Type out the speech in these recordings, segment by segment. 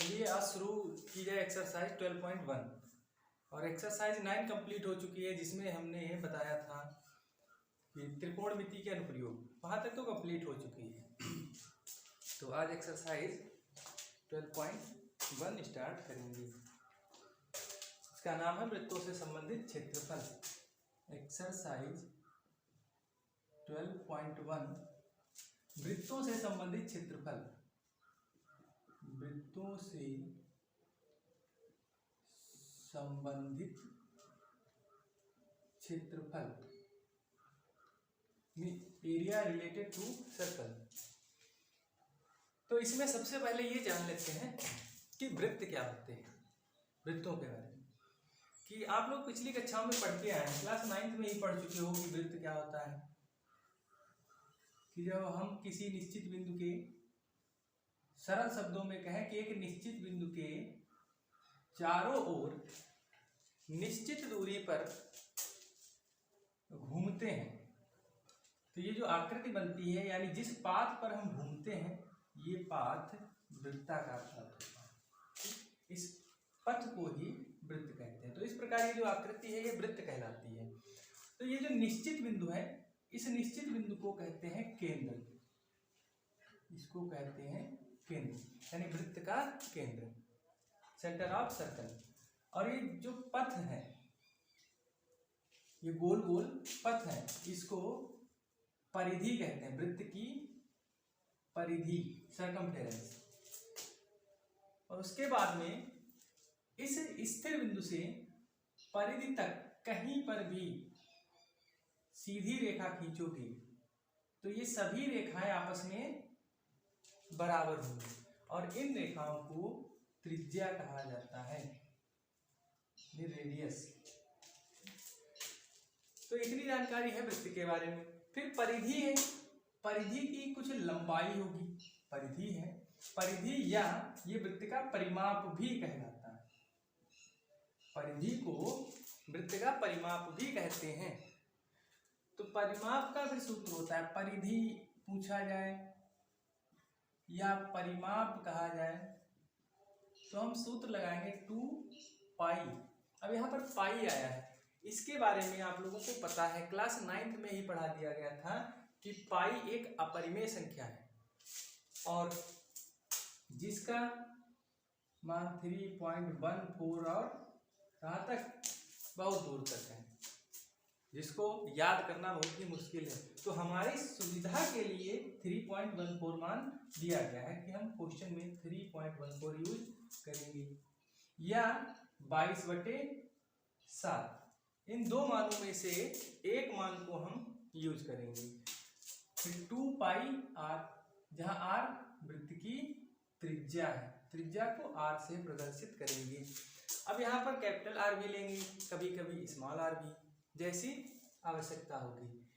चलिए आज शुरू की जाए एक्सरसाइज 12.1 और एक्सरसाइज 9 कंप्लीट हो चुकी है, जिसमें हमने ये बताया था कि त्रिकोणमिति के अनुप्रयोग वहाँ तक तो कंप्लीट हो चुकी है। तो आज एक्सरसाइज 12.1 स्टार्ट करेंगे। इसका नाम है वृत्तों से संबंधित क्षेत्रफल। एक्सरसाइज 12.1 वृत्तों से संबंधित क्षेत्रफल। वृत्तों से संबंधित क्षेत्रफल एरिया रिलेटेड टू सर्कल। तो इसमें सबसे पहले ये जान लेते हैं कि वृत्त क्या होते हैं। वृत्तों के बारे में कि आप लोग पिछली कक्षाओं में पढ़ के आए हैं, क्लास 9th में ही पढ़ चुके हो कि वृत्त क्या होता है। कि जब हम किसी निश्चित बिंदु के, सरल शब्दों में कहें कि एक निश्चित बिंदु के चारों ओर निश्चित दूरी पर घूमते हैं, तो ये जो आकृति बनती है, यानी जिस पाथ पर हम घूमते हैं, ये पाथ वृत्ताकार पाथ होता है। इस पथ को ही वृत्त कहते हैं। तो इस प्रकार ये जो आकृति है, ये वृत्त कहलाती है। तो ये जो निश्चित बिंदु है, इस निश्चित बिंदु को कहते हैं केंद्र। इसको कहते हैं केंद्र, यानी वृत्त का केंद्र, सेंटर ऑफ सर्कल। और ये जो पथ है, ये गोल गोल पथ है, इसको परिधि कहते हैं। वृत्त की परिधि, सर्कमफेरेंस। और उसके बाद में इस स्थिर बिंदु से परिधि तक कहीं पर भी सीधी रेखा खींचोगे तो ये सभी रेखाएं आपस में बराबर होंगी और इन रेखाओं को त्रिज्या कहा जाता है, रेडियस। तो इतनी जानकारी है वृत्त के बारे में। फिर परिधि है, परिधि की कुछ लंबाई होगी, परिधि है। परिधि या ये वृत्त का परिमाप भी कहलाता है। परिधि को वृत्त का परिमाप भी कहते हैं। तो परिमाप का भी सूत्र होता है। परिधि पूछा जाए या परिमाप कहा जाए तो हम सूत्र लगाएंगे 2 पाई। अब यहाँ पर पाई आया है, इसके बारे में आप लोगों को पता है, क्लास 9th में ही पढ़ा दिया गया था कि पाई एक अपरिमेय संख्या है और जिसका मान 3.14 और कहाँ तक, बहुत दूर तक है, जिसको याद करना बहुत ही मुश्किल है। तो हमारी सुविधा के लिए 3.14 मान दिया गया है कि हम क्वेश्चन में 3.14 यूज करेंगे, या 22/7। इन दो मानों में से एक मान को हम यूज करेंगे। फिर 2 पाई आर, जहां आर वृत्त की त्रिज्या है, त्रिज्या को आर से प्रदर्शित करेंगे। अब यहाँ पर कैपिटल आर भी लेंगे, कभी कभी स्मॉल आर भी, जैसी आवश्यकता होगी।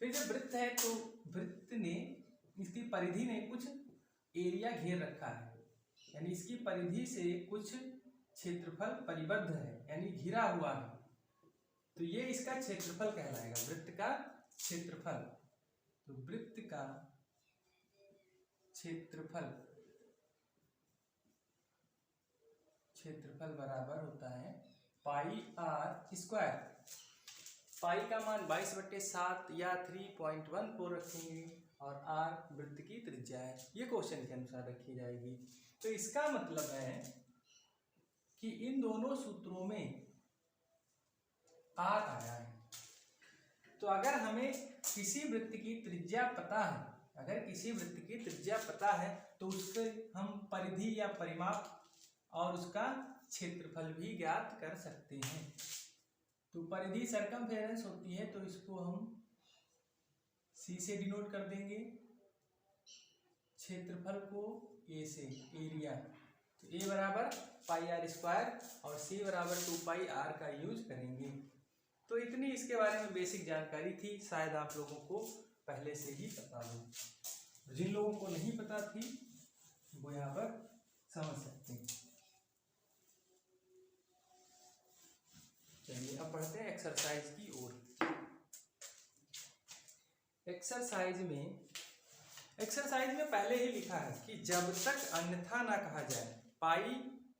फिर जब वृत्त है तो वृत्त ने, इसकी परिधि ने कुछ एरिया घेर रखा है, यानी इसकी परिधि से कुछ क्षेत्रफल परिबद्ध है, यानी घिरा हुआ है, तो ये इसका क्षेत्रफल कहलाएगा, वृत्त का क्षेत्रफल। तो वृत्त का क्षेत्रफल बराबर होता है पाई आर स्क्वायर। पाई का मान 22/7 या 3.14 रखेंगे और आर वृत्त की त्रिज्या है, ये क्वेश्चन के अनुसार रखी जाएगी। तो इसका मतलब है कि इन दोनों सूत्रों में आर आया है। तो अगर हमें किसी वृत्त की त्रिज्या पता है, तो उसके हम परिधि या परिमाप और उसका क्षेत्रफल भी ज्ञात कर सकते हैं। तो परिधि सर्कमफेरेंस होती है, तो इसको हम सी से डिनोट कर देंगे, क्षेत्रफल को ए से, एरिया। तो ए बराबर पाई आर स्क्वायर और सी बराबर 2 पाई आर का यूज करेंगे। तो इतनी इसके बारे में बेसिक जानकारी थी, शायद आप लोगों को पहले से ही पता हो। जिन लोगों को नहीं पता थी वो यहाँ पर समझ सकते हैं। चलिए अब पढ़ते हैं एक्सरसाइज की ओर। एक्सरसाइज में पहले ही लिखा है कि जब तक अन्यथा ना कहा जाए, पाई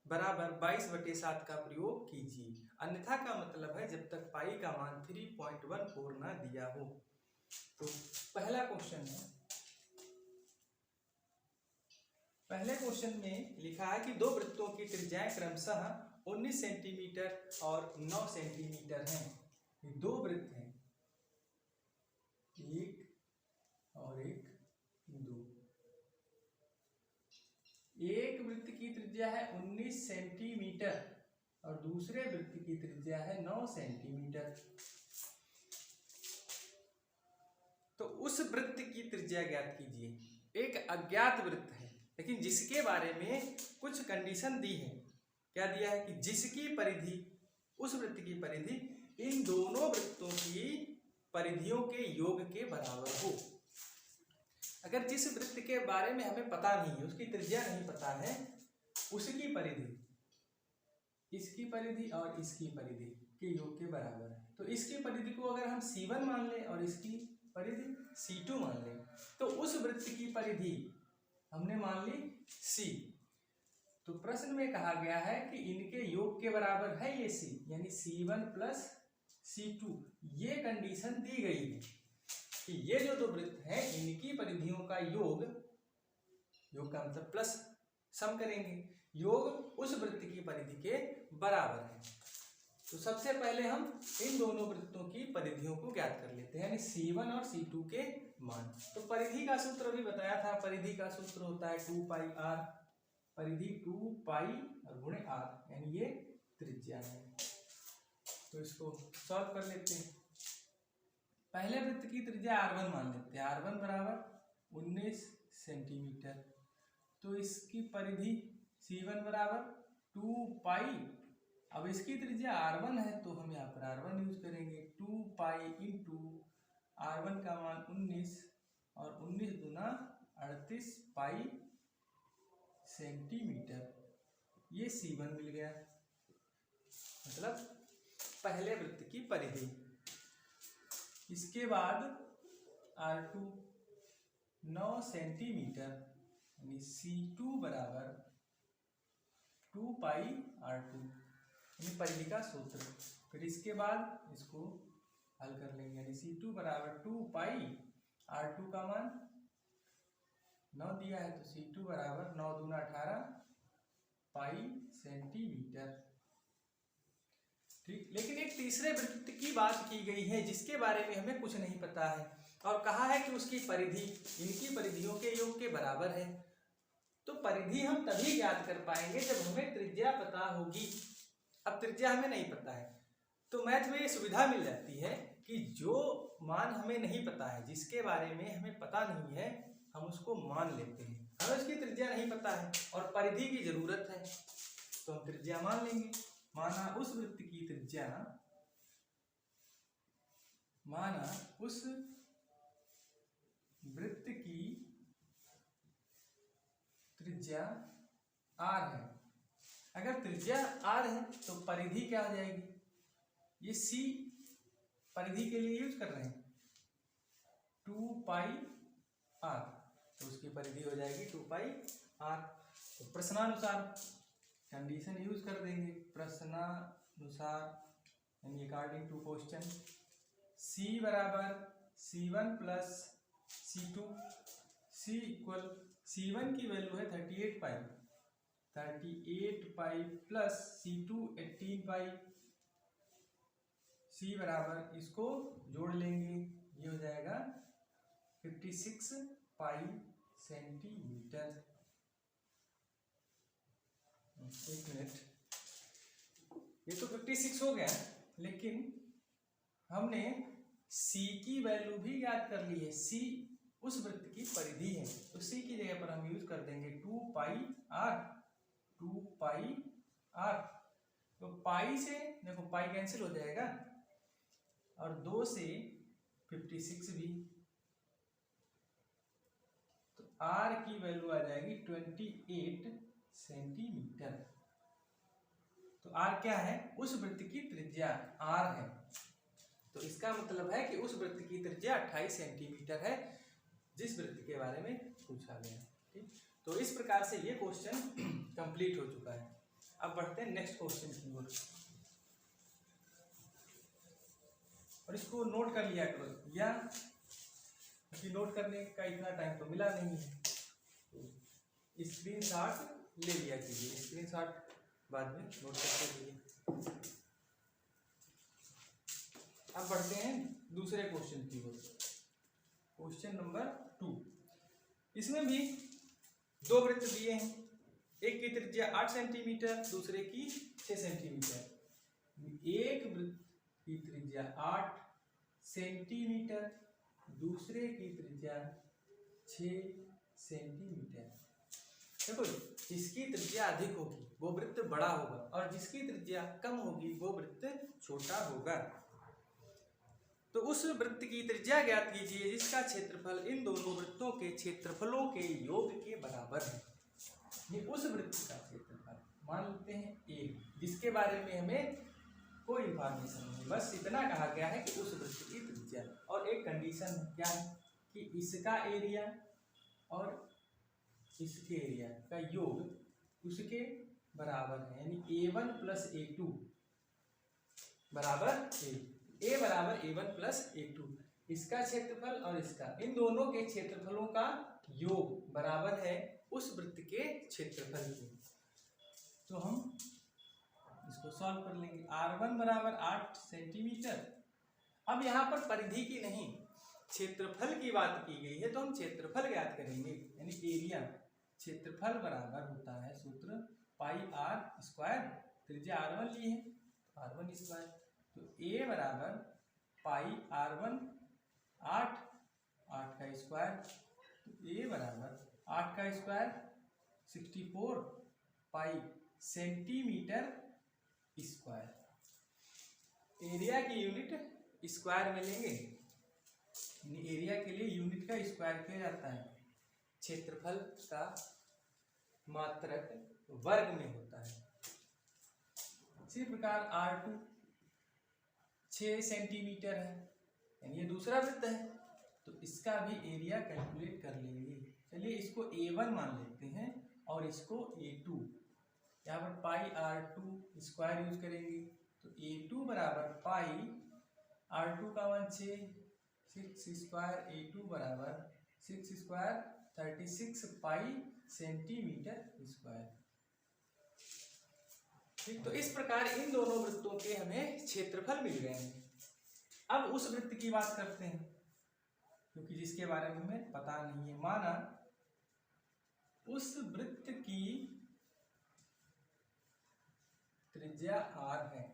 बराबर 22/7 का प्रयोग कीजिए, अन्यथा का मतलब है जब तक पाई का मान 3.14 ना दिया हो। तो पहला क्वेश्चन है, पहले क्वेश्चन में लिखा है कि दो वृत्तों की त्रिज्याएं क्रमशः 19 सेंटीमीटर और 9 सेंटीमीटर हैं। ये दो वृत्त हैं, एक और एक, दो। एक वृत्त की त्रिज्या है 19 सेंटीमीटर और दूसरे वृत्त की त्रिज्या है 9 सेंटीमीटर। तो उस वृत्त की त्रिज्या ज्ञात कीजिए। एक अज्ञात वृत्त है लेकिन जिसके बारे में कुछ कंडीशन दी है। क्या दिया है कि जिसकी परिधि, उस वृत्त की परिधि इन दोनों वृत्तों की परिधियों के योग के बराबर हो। अगर जिस वृत्त के बारे में हमें पता नहीं है, उसकी त्रिज्या नहीं पता है, उसकी परिधि इसकी परिधि और इसकी परिधि के योग के बराबर है, तो इसकी परिधि को अगर हम C1 मान लें और इसकी परिधि C2 मान लें, तो उस वृत्त की परिधि हमने मान ली C। तो प्रश्न में कहा गया है कि इनके योग के बराबर है ये C, यानी C1 प्लस C2। ये कंडीशन दी गई है कि ये जो दो वृत्त हैं इनकी परिधियों का योग का मतलब प्लस, सम करेंगे, योग उस वृत्त की परिधि के बराबर है। तो सबसे पहले हम इन दोनों वृत्तों की परिधियों को ज्ञात कर लेते हैं, यानी C1 और C2 के मान। तो परिधि का सूत्र भी बताया था, परिधि का सूत्र होता है 2πr, परिधि 2π और गुणे r, यानी ये त्रिज्या है। तो इसको सॉल्व कर लेते हैं। पहले वृत्त की त्रिज्या r1 मान लेते हैं, r1 बराबर 19 सेंटीमीटर। तो इसकी परिधि C1 बराबर 2π। अब इसकी त्रिज्या r1 है तो हम यहाँ पर r1 यूज करेंगे, 2π इंटू r1 का मान 19 और 19 दूना 38 पाई सेंटीमीटर, ये C1 मिल गया, मतलब पहले वृत्त की परिधि। इसके बाद R2 9 सेंटीमीटर, यानी C2 बराबर 2π R2, यानी परिधि का सूत्र। फिर इसके बाद इसको हल कर लेंगे, यानी C2 बराबर 2π R2 का मान 9 दिया है तो C2 बराबर 9 दूना 18 पाई सेंटीमीटर। ठीक, लेकिन एक तीसरे वृत्त की बात की गई है जिसके बारे में हमें कुछ नहीं पता है और कहा है कि उसकी परिधि इनकी परिधियों के योग के बराबर है। तो परिधि हम तभी ज्ञात कर पाएंगे जब हमें त्रिज्या पता होगी। अब त्रिज्या हमें नहीं पता है तो मैथ में ये सुविधा मिल जाती है कि जो मान हमें नहीं पता है, जिसके बारे में हमें पता नहीं है, हम उसको मान लेते हैं। हमें उसकी त्रिज्या नहीं पता है और परिधि की जरूरत है तो हम त्रिज्या मान लेंगे। माना उस वृत्त की त्रिज्या, माना उस वृत्त की त्रिज्या r है। अगर त्रिज्या r है तो परिधि क्या हो जाएगी, ये C परिधि के लिए यूज कर रहे हैं 2π r, तो उसकी परिधि हो जाएगी 2π r। तो प्रश्नानुसार कंडीशन यूज कर देंगे, प्रश्नानुसार यानी अकॉर्डिंग टू क्वेश्चन। C बराबर C1 plus C2, C equal C1 की वैल्यू है 38π प्लस C2 18π, C बराबर इसको जोड़ लेंगे, ये हो जाएगा 56π सेंटीमीटर। एक मिनट, ये तो 56 हो गया, लेकिन हमने C की वैल्यू भी ज्ञात कर ली है। C उस वृत्त की परिधि है तो C की जगह पर हम यूज कर देंगे 2π r, 2π r। तो पाई से देखो पाई कैंसिल हो जाएगा और 2 से 56 भी, तो r की वैल्यू आ जाएगी 28 सेंटीमीटर। तो r क्या है, उस वृत्त की त्रिज्या r है, तो इसका मतलब है कि उस वृत्त की त्रिज्या 28 सेंटीमीटर है जिस वृत्त के बारे में पूछा गया। ठीक, तो इस प्रकार से ये क्वेश्चन कंप्लीट हो चुका है। अब बढ़ते हैं नेक्स्ट क्वेश्चन की ओर, और इसको नोट कर लिया करो, या क्योंकि नोट करने का इतना टाइम तो मिला नहीं है, तो स्क्रीनशॉट ले लिया कीजिए, स्क्रीनशॉट बाद में नोट करते रहिए। अब बढ़ते हैं दूसरे क्वेश्चन की ओर, क्वेश्चन नंबर 2। इसमें भी दो वृत्त दिए हैं, एक की त्रिज्या 8 सेंटीमीटर, दूसरे की 6 सेंटीमीटर। एक वृत्त की त्रिज्या 8 सेंटीमीटर, दूसरे की त्रिज्या 6 सेंटीमीटर। देखो, जिसकी त्रिज्या अधिक होगी वो वृत्त बड़ा होगा, और जिसकी त्रिज्या कम होगी वो वृत्त छोटा होगा। तो उस वृत्त की त्रिज्या ज्ञात कीजिए जिसका क्षेत्रफल इन दोनों वृत्तों के क्षेत्रफलों के योग के बराबर है। ये उस वृत्त का क्षेत्रफल मान लेते हैं ए, जिसके बारे में हमें कोई इंफॉर्मेशन नहीं, बस इतना कहा गया है कि उस वृत्त की त्रिज्या, और एक कंडीशन क्या है कि इसका एरिया और इसके एरिया का योग उसके बराबर है, यानी A1 + A2 बराबर A बराबर A1 + A2। इसका क्षेत्रफल और इसका, इन दोनों के क्षेत्रफलों का योग बराबर है उस वृत्त के क्षेत्रफल के। तो हम इसको सॉल्व कर लेंगे। R1 बराबर 8 सेंटीमीटर। अब यहाँ पर परिधि की नहीं, क्षेत्रफल की बात की गई है, तो हम क्षेत्रफल ज्ञात करेंगे, यानी एरिया। क्षेत्रफल बराबर होता है सूत्र πr², त्रिज्या R1 ली है R1², तो A बराबर πr1 8 का स्क्वायर, तो A बराबर 8 का स्क्वायर 64 पाई सेंटीमीटर स्क्वायर। एरिया की यूनिट स्क्वायर में लेंगे, एरिया के लिए यूनिट का स्क्वायर किया जाता है, क्षेत्रफल का मात्रक वर्ग में होता है। इसी प्रकार R2 6 सेंटीमीटर है, यानी ये दूसरा वृत्त है, तो इसका भी एरिया कैलकुलेट कर लेंगे। चलिए इसको A1 मान लेते हैं और इसको A2। यहाँ पर πr2 स्क्वायर यूज करेंगे, तो A2 बराबर पाई R2 का मान 6 स्क्वायर, A2 बराबर 6 स्क्वायर 36 पाई सेंटीमीटर स्क्वायर। ठीक, तो इस प्रकार इन दोनों वृत्तों के हमें क्षेत्रफल मिल गए हैं। अब उस वृत्त की बात करते हैं, क्योंकि जिसके बारे में हमें पता नहीं है। माना उस वृत्त की त्रिज्या R है।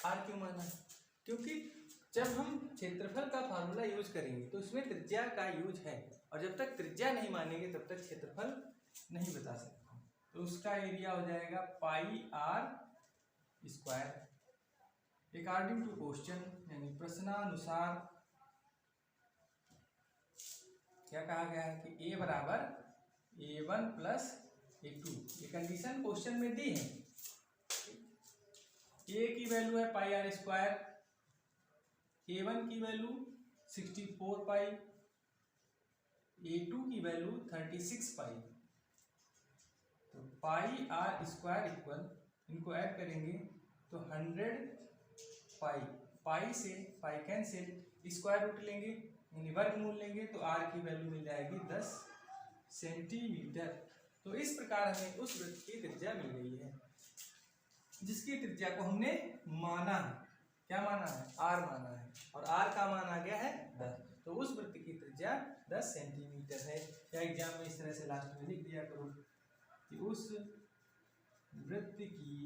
R क्यों माना? क्योंकि जब हम क्षेत्रफल का फार्मूला यूज करेंगे तो उसमें त्रिज्या का यूज है, और जब तक त्रिज्या नहीं मानेंगे तब तक क्षेत्रफल नहीं बता सकते। तो उसका एरिया हो जाएगा πr²। अकॉर्डिंग टू क्वेश्चन, यानी प्रश्नानुसार क्या कहा गया है कि A बराबर A1 + A2। ये कंडीशन क्वेश्चन में दी है। A की वैल्यू है πr², A1 की वैल्यू 64 पाई, A2 की वैल्यू 36 पाई। तो πr² इक्वल, इनको ऐड करेंगे तो 100 पाई, पाई से पाई कैंसिल, स्क्वायर रूट लेंगे यानी वर्गमूल लेंगे, तो r की वैल्यू मिल जाएगी 10 सेंटीमीटर। तो इस प्रकार हमें उस वृत्त की त्रिज्या मिल गई है, जिसकी त्रिज्या को हमने माना है। क्या माना है? r माना है, और r का मान आ गया है 10। तो उस वृत्त की त्रिज्या 10 सेंटीमीटर है। या एग्जाम में इस तरह से लास्ट में लिख दिया करो कि उस वृत्त की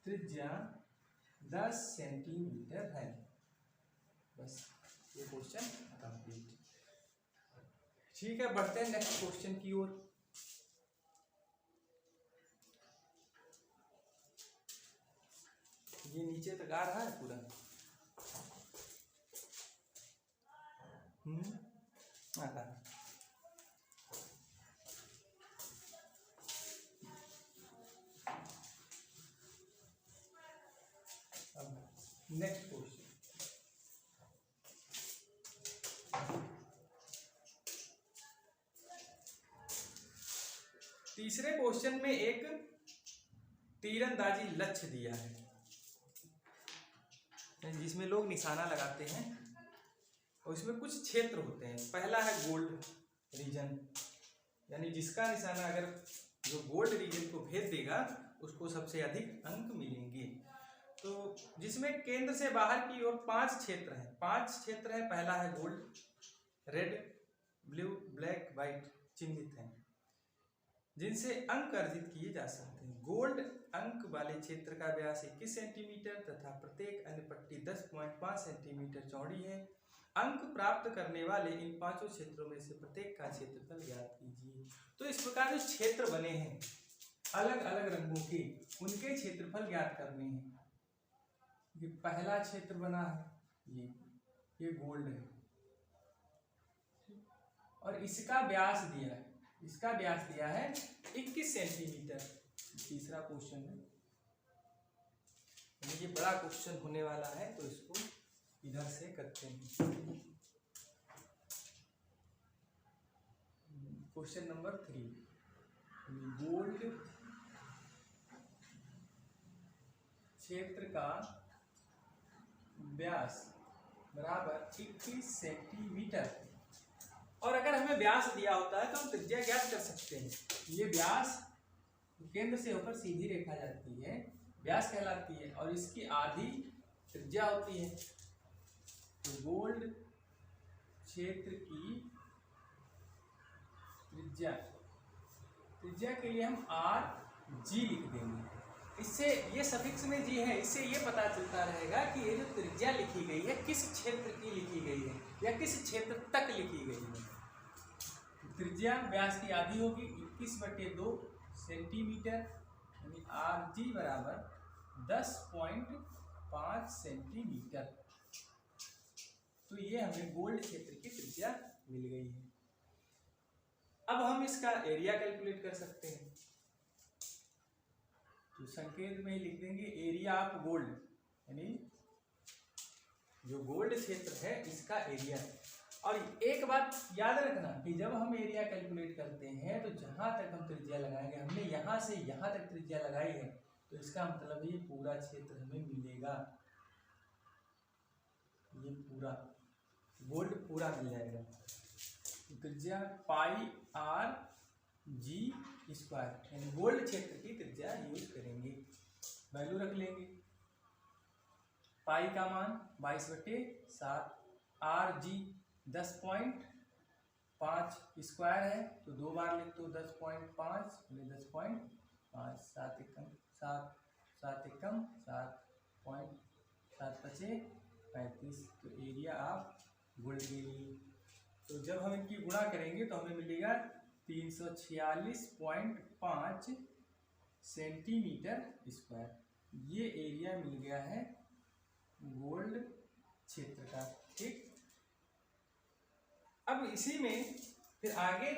त्रिज्या 10 सेंटीमीटर है। बस ये क्वेश्चन कंप्लीट। ठीक है, बढ़ते हैं नेक्स्ट क्वेश्चन की ओर। ये नीचे तक आ रहा है पूरा। आता है। अब नेक्स्ट क्वेश्चन, तीसरे क्वेश्चन में एक तीरंदाजी लक्ष्य दिया है जिसमें लोग निशाना लगाते हैं और इसमें कुछ क्षेत्र होते हैं। पहला है गोल्ड रीजन, यानी जिसका निशाना अगर जो गोल्ड रीजन को भेद देगा उसको सबसे अधिक अंक मिलेंगे। तो जिसमें केंद्र से बाहर की ओर 5 क्षेत्र हैं, 5 क्षेत्र है। पहला है gold, red, blue, black, white चिन्हित हैं जिनसे अंक अर्जित किए जा सकते हैं। गोल्ड अंक वाले क्षेत्र का व्यास 21 सेंटीमीटर तथा प्रत्येक अन्य पट्टी 10.5 सेंटीमीटर चौड़ी है। अंक प्राप्त करने वाले इन 5 क्षेत्रों में से प्रत्येक का क्षेत्रफल ज्ञात कीजिए। तो इस प्रकार जो क्षेत्र बने हैं अलग अलग रंगों के, उनके क्षेत्रफल ज्ञात करने हैं। ये पहला क्षेत्र बना है, ये गोल्ड है और इसका व्यास दिया है, इसका व्यास दिया है 21 सेंटीमीटर। तीसरा क्वेश्चन है, ये बड़ा क्वेश्चन होने वाला है तो इसको इधर से करते हैं। क्वेश्चन नंबर 3, गोल्ड क्षेत्र का व्यास बराबर 21 सेंटीमीटर। और अगर हमें व्यास दिया होता है तो हम त्रिज्या ज्ञात कर सकते हैं। ये व्यास केंद्र से होकर सीधी रेखा जाती है, व्यास कहलाती है, और इसकी आधी त्रिज्या होती है। तो गोल्ड क्षेत्र की त्रिज्या के लिए हम RG लिख देंगे। इससे ये सफिक्स में जी है, इससे ये पता चलता रहेगा कि ये जो त्रिज्या लिखी गई है किस क्षेत्र की लिखी गई है या किस क्षेत्र तक लिखी गई है। त्रिज्या व्यास की आधी होगी 21/2 सेंटीमीटर, यानी RG बराबर 10.5 सेंटीमीटर। तो ये हमें गोल्ड क्षेत्र की त्रिज्या मिल गई है। अब हम इसका एरिया कैलकुलेट कर सकते हैं। तो संकेत में ही लिख देंगे एरिया ऑफ गोल्ड, यानी जो गोल्ड क्षेत्र है इसका एरिया है। और एक बात याद रखना कि जब हम एरिया कैलकुलेट करते हैं तो जहां तक हम त्रिज्या लगाएंगे, हमने यहां से यहां तक त्रिज्या लगाई है तो इसका मतलब ये पूरा क्षेत्र हमें मिलेगा, ये पूरा गोल्ड पूरा मिल जाएगा। त्रिज्या πRG², यानी गोल्ड क्षेत्र की त्रिज्या यूज करेंगे। वैल्यू रख लेंगे, पाई का मान 22/7, RG 10.5 स्क्वायर है तो 2 बार लिख दो, 10.5 10.5, 7 एकम 7, 7 एकम 7, 7 5 35। तो एरिया ऑफ गोल्ड के लिए तो जब हम इनकी गुणा करेंगे तो हमें मिलेगा 346.5 सेंटीमीटर स्क्वायर। ये एरिया मिल गया है गोल्ड क्षेत्र का। ठीक, अब इसी में फिर आगे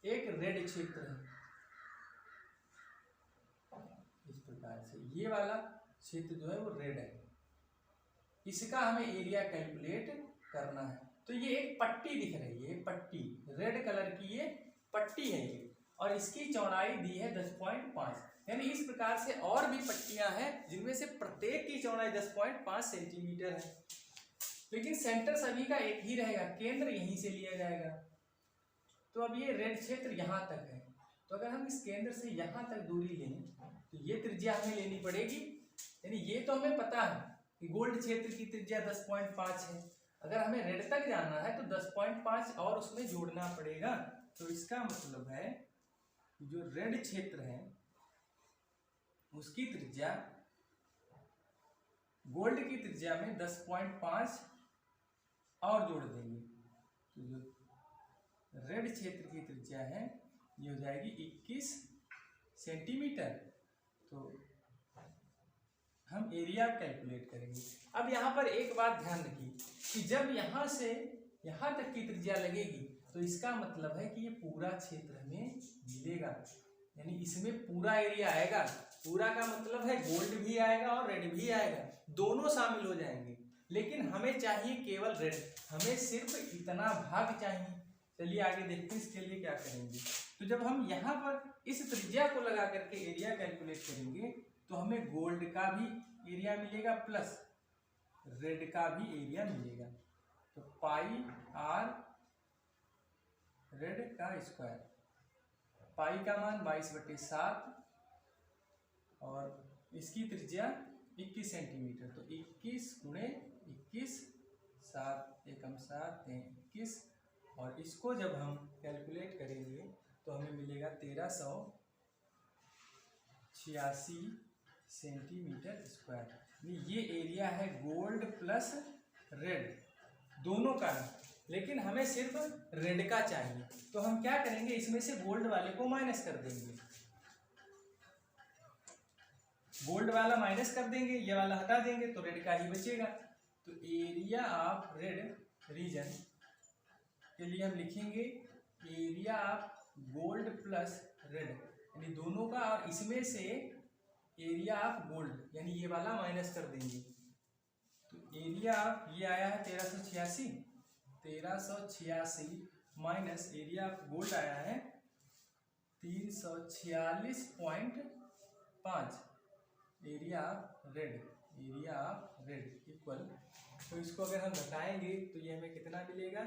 एक रेड क्षेत्र है, इस प्रकार से ये वाला क्षेत्र जो है वो रेड है, इसका हमें एरिया कैलकुलेट करना है। तो ये एक पट्टी दिख रही है, पट्टी रेड कलर की ये पट्टी है ये, और इसकी चौड़ाई दी है 10.5। यानी इस प्रकार से और भी पट्टियां हैं जिनमें से प्रत्येक की चौड़ाई 10.5 सेंटीमीटर है, लेकिन सेंटर सभी का एक ही रहेगा, केंद्र यहीं से लिया जाएगा। तो अब ये रेड क्षेत्र यहाँ तक है, तो अगर हम इस केंद्र से यहाँ तक दूरी लें तो ये त्रिज्या हमें लेनी पड़ेगी। यानी ये तो हमें पता है कि गोल्ड क्षेत्र की त्रिज्या 10.5 है, अगर हमें रेड तक जाना है तो 10.5 और उसमें जोड़ना पड़ेगा। तो इसका मतलब है कि जो रेड क्षेत्र है उसकी त्रिज्या गोल्ड की त्रिज्या में 10.5 और जोड़ देंगे, तो जो रेड क्षेत्र की त्रिज्या है ये हो जाएगी 21 सेंटीमीटर। तो हम एरिया कैलकुलेट करेंगे। अब यहाँ पर एक बात ध्यान रखिए कि जब यहाँ से यहाँ तक की त्रिज्या लगेगी तो इसका मतलब है कि ये पूरा क्षेत्र हमें मिलेगा, यानी इसमें पूरा एरिया आएगा। पूरा का मतलब है गोल्ड भी आएगा और रेड भी आएगा, दोनों शामिल हो जाएंगे। लेकिन हमें चाहिए केवल रेड, हमें सिर्फ इतना भाग चाहिए। चलिए आगे देखते हैं इसके लिए क्या करेंगे। तो जब हम यहाँ पर इस त्रिज्या को लगा करके एरिया कैलकुलेट करेंगे तो हमें गोल्ड का भी एरिया मिलेगा प्लस रेड का भी एरिया मिलेगा। तो पाई आर रेड का स्क्वायर, पाई का मान 22/7 और इसकी त्रिज्या 21 सेंटीमीटर। तो 21 गुणे 21, 7 एकम 7 21, और इसको जब हम कैलकुलेट करेंगे तो हमें मिलेगा 1386 सेंटीमीटर स्क्वायर। ये एरिया है गोल्ड प्लस रेड दोनों का, लेकिन हमें सिर्फ रेड का चाहिए। तो हम क्या करेंगे, इसमें से गोल्ड वाले को माइनस कर देंगे, गोल्ड वाला माइनस कर देंगे, ये वाला हटा देंगे तो रेड का ही बचेगा। तो एरिया ऑफ रेड रीजन के लिए हम लिखेंगे area of gold plus red, यानी दोनों का, और इसमें से एरिया ऑफ गोल्ड यानी ये वाला माइनस कर देंगे। तो एरिया ऑफ ये आया है 1386 माइनस एरिया ऑफ गोल्ड आया है 346.5, एरिया ऑफ रेड इक्वल, तो इसको अगर हम घटाएंगे तो ये हमें कितना मिलेगा,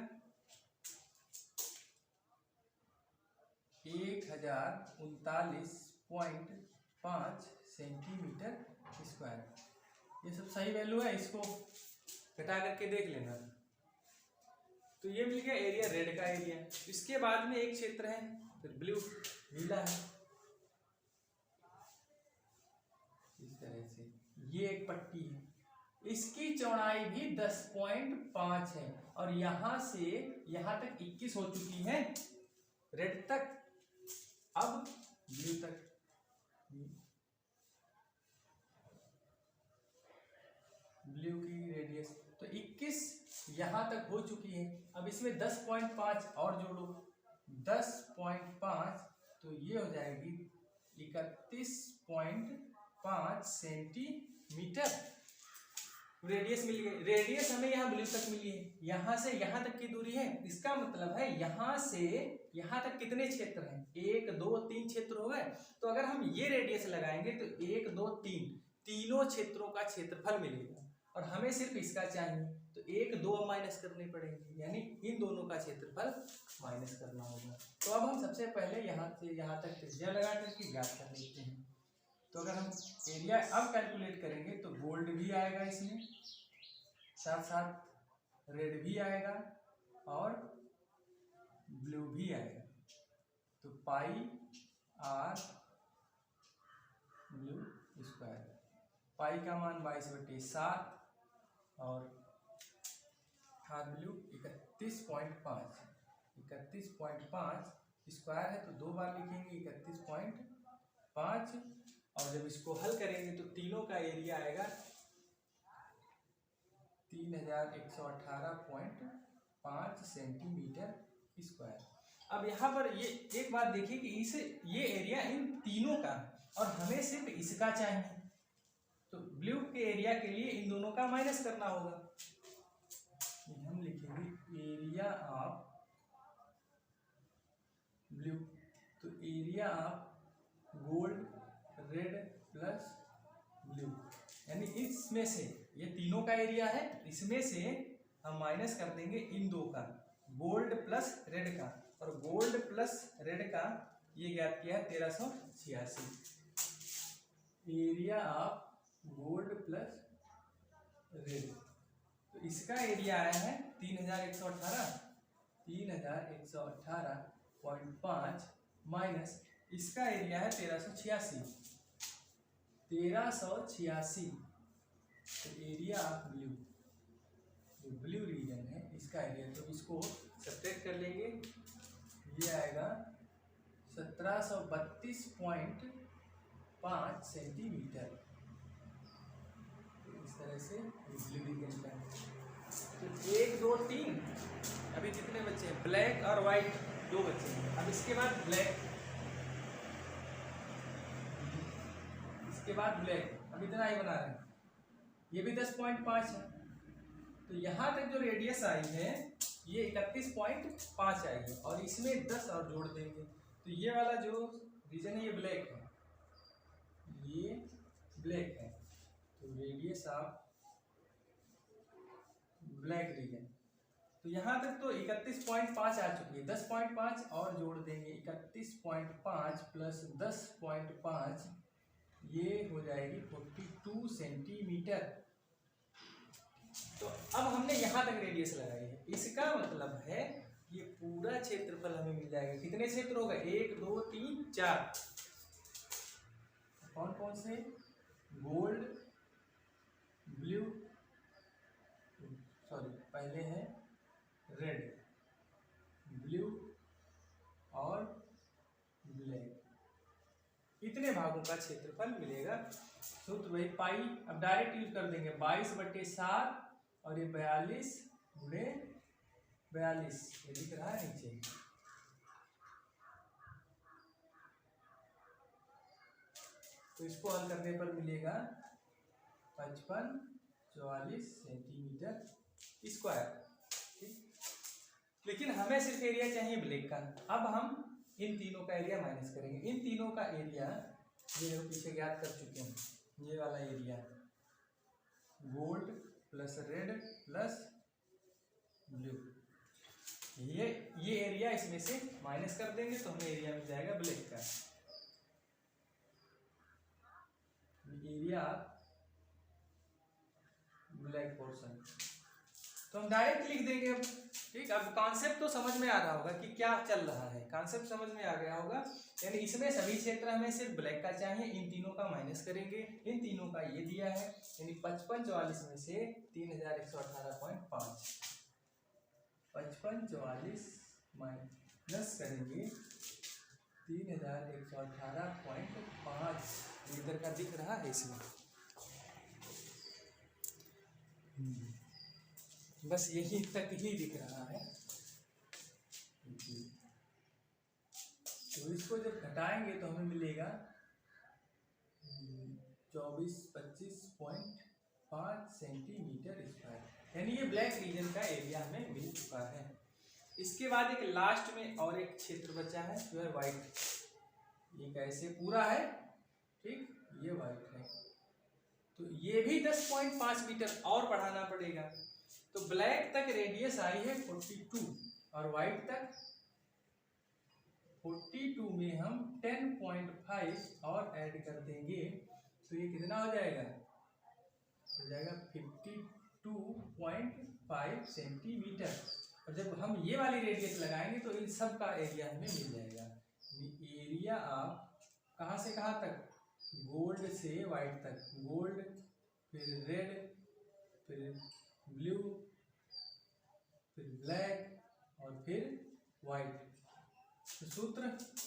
1039.5 सेंटीमीटर स्क्वायर। ये सब सही वैल्यू है, इसको घटा करके देख लेना। तो ये मिल गया एरिया, रेड का एरिया। इसके बाद में एक क्षेत्र है फिर ब्लू नीला है, इस तरह से ये एक पट्टी है, इसकी चौड़ाई भी 10.5 है और यहां से यहां तक 21 हो चुकी है रेड तक। अब ब्लू तक, ब्लू की रेडियस तो 21 यहां तक हो चुकी है। अब इसमें 10.5 और जोड़ो, 10.5 तो ये हो जाएगी 31.5 सेंटीमीटर रेडियस मिल गई। रेडियस हमें यहाँ ब्लू तक मिली है, यहाँ से यहाँ तक की दूरी है, इसका मतलब है यहाँ से यहाँ तक कितने क्षेत्र हैं, 1 2 3 क्षेत्र हो गए। तो अगर हम ये रेडियस लगाएंगे तो 1 2 3 तीनों क्षेत्रों का क्षेत्रफल मिलेगा और हमें सिर्फ इसका चाहिए। तो 1 2 माइनस करने पड़ेंगे, यानी इन दोनों का क्षेत्रफल माइनस करना होगा। तो अब हम सबसे पहले यहाँ से यहाँ तक त्रिज्या लगा करके ज्ञात कर लेते हैं। तो अगर हम एरिया अब कैलकुलेट करेंगे तो गोल्ड भी आएगा इसमें, साथ साथ रेड भी आएगा और ब्लू भी आएगा। तो पाई आर ब्लू स्क्वायर, पाई का मान 22/7 और आर ब्लू 31.5 स्क्वायर है तो 2 बार लिखेंगे 31.5, और जब इसको हल करेंगे तो तीनों का एरिया आएगा 3118.5 सेंटीमीटर स्क्वायर। अब यहाँ पर ये एक बात देखिए कि ये एरिया इन तीनों का और हमें सिर्फ इसका चाहिए, तो ब्लू के एरिया के लिए इन दोनों का माइनस करना होगा। हम लिखेंगे एरिया ऑफ ब्लू, तो area of gold red plus blue, यानी इसमें से ये तीनों का एरिया है, इसमें से हम माइनस कर देंगे इन दो का, गोल्ड प्लस रेड का, और गोल्ड प्लस रेड का ये ज्ञात किया है 1386। Area of gold plus red, तो इसका एरिया आया है 3118.5 माइनस इसका एरिया है 1386। तो एरिया ऑफ ब्लू, जो ब्लू रीजन है इसका एरिया, तो इसको सब्ट्रैक्ट कर लेंगे, ये आएगा 1732.5 सेंटीमीटर। इस तरह से ब्लू रीजन का है। तो 1 2 3 अभी कितने बच्चे हैं, ब्लैक और वाइट 2 बच्चे हैं। अब इसके बाद ब्लैक, इसके बाद ब्लैक, अब इतना ही बना रहे हैं, ये भी 10.5 है। तो यहाँ तक जो रेडियस आई है ये 31.5 आएगी और इसमें 10 और जोड़ देंगे तो ये वाला जो रीजन है ये ब्लैक है, ये ब्लैक है, तो रेडियस ऑफ ब्लैक रीजन। तो यहाँ तक तो 31.5 आ चुकी है, 10.5 और जोड़ देंगे, 31.5 प्लस 10.5 ये हो जाएगी 42 सेंटीमीटर। तो अब हमने यहाँ तक रेडियस लगाई है, इसका मतलब है ये पूरा क्षेत्रफल हमें मिल जाएगा। कितने क्षेत्र होगा? 1 2 3 4। कौन कौन से? गोल्ड, ब्लू, सॉरी पहले है रेड, ब्लू और ब्लैक, इतने भागों का क्षेत्रफल मिलेगा। सूत्र वही पाई, अब डायरेक्ट यूज कर देंगे, 22/7 और ये 42 गुणे 42, ये दिख रहा है नीचे। तो इसको हल करने पर मिलेगा 55-44 सेंटीमीटर स्क्वायर। लेकिन हमें सिर्फ एरिया चाहिए ब्लैक का। अब हम इन तीनों का एरिया माइनस करेंगे। इन तीनों का एरिया ये हम पीछे ज्ञात कर चुके हैं, ये वाला area gold plus red plus blue, ये एरिया इसमें से माइनस कर देंगे तो हमें एरिया मिल जाएगा ब्लैक का। एरिया ब्लैक पोर्शन तो हम डायरेक्ट लिख देंगे अब। ठीक, अब कॉन्सेप्ट तो समझ में आ रहा होगा कि क्या चल रहा है, कॉन्सेप्ट समझ में आ गया होगा। यानी इसमें सभी क्षेत्र हमें सिर्फ ब्लैक का चाहिए, इन तीनों का माइनस करेंगे, इन तीनों का ये दिया है, यानी 55-44 में से 3118.5, 55-44 माइनस करेंगे 3118.5, इधर का दिख रहा है इसमें। बस यही तक ही दिख रहा है। तो इसको जब घटाएंगे तो हमें मिलेगा 24-25.5 सेंटीमीटर स्क्वायर, यानी ये ब्लैक रीजन का एरिया हमें मिल चुका है। इसके बाद एक लास्ट में और एक क्षेत्र बचा है जो है वाइट। ये कैसे पूरा है, ठीक, ये वाइट है, तो ये भी 10.5 मीटर और बढ़ाना पड़ेगा। तो ब्लैक तक रेडियस आई है 42 और वाइट तक 42 में हम 10.5 और ऐड कर देंगे तो ये कितना हो जाएगा? हो जाएगा 52.5 सेंटीमीटर। और जब हम ये वाली रेडियस लगाएंगे तो इन सब का एरिया हमें मिल जाएगा। एरिया ऑफ कहाँ से कहाँ तक? गोल्ड से वाइट तक, गोल्ड फिर रेड फिर ब्लू फिर ब्लैक और फिर वाइट। तो सूत्र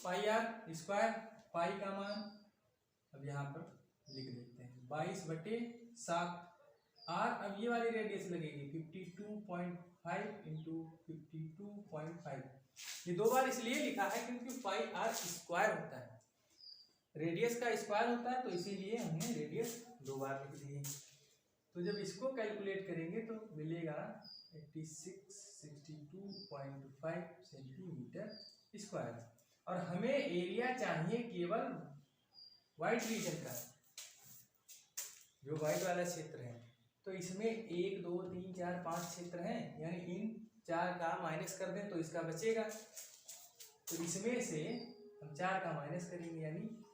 पाई आर स्क्वायर, पाई का मान अब यहाँ पर लिख देते हैं 22/7 आर। अब ये वाली रेडियस लगेगी 52.5 इंटू 52.5। ये दो बार इसलिए लिखा है क्योंकि पाई आर स्क्वायर होता है, रेडियस का स्क्वायर होता है, तो इसीलिए हमने रेडियस दो बार लिख दिए। तो जब इसको कैलकुलेट करेंगे तो मिलेगा 62.5 सेंटीमीटर स्क्वायर। और हमें एरिया चाहिए केवल वाइट रीजन का, जो वाइट वाला क्षेत्र है। तो इसमें 1 2 3 4 5 क्षेत्र हैं, यानी इन 4 का माइनस कर दें तो इसका बचेगा। तो इसमें से हम 4 का माइनस करेंगे, यानी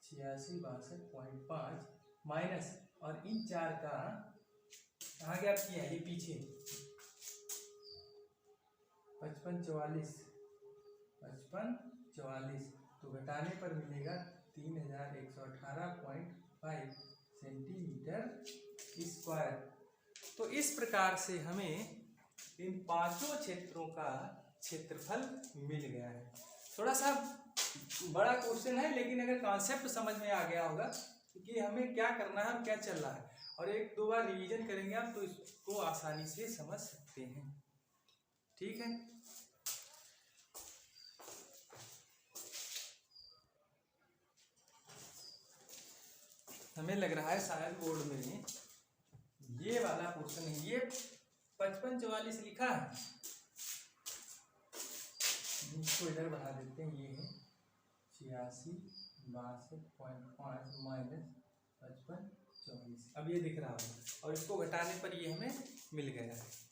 86-62.5 माइनस, और इन 4 का कहाँ ज्ञात किया है? ये पीछे 55-44 तो घटाने पर मिलेगा 3118.5 सेंटीमीटर स्क्वायर। तो इस प्रकार से हमें इन पांचों क्षेत्रों का क्षेत्रफल मिल गया है। थोड़ा सा बड़ा क्वेश्चन है, लेकिन अगर कॉन्सेप्ट समझ में आ गया होगा कि हमें क्या करना है और क्या चल रहा है, और 1-2 बार रिवीजन करेंगे आप तो इसको आसानी से समझ सकते हैं। ठीक है, हमें लग रहा है शायद बोर्ड में ये वाला पोर्शन है, ये 55-44 लिखा है, इसको इधर बढ़ा देते हैं, ये है 8662.5 माइनस 55 24। अब ये दिख रहा होगा और इसको घटाने पर ये हमें मिल गया है।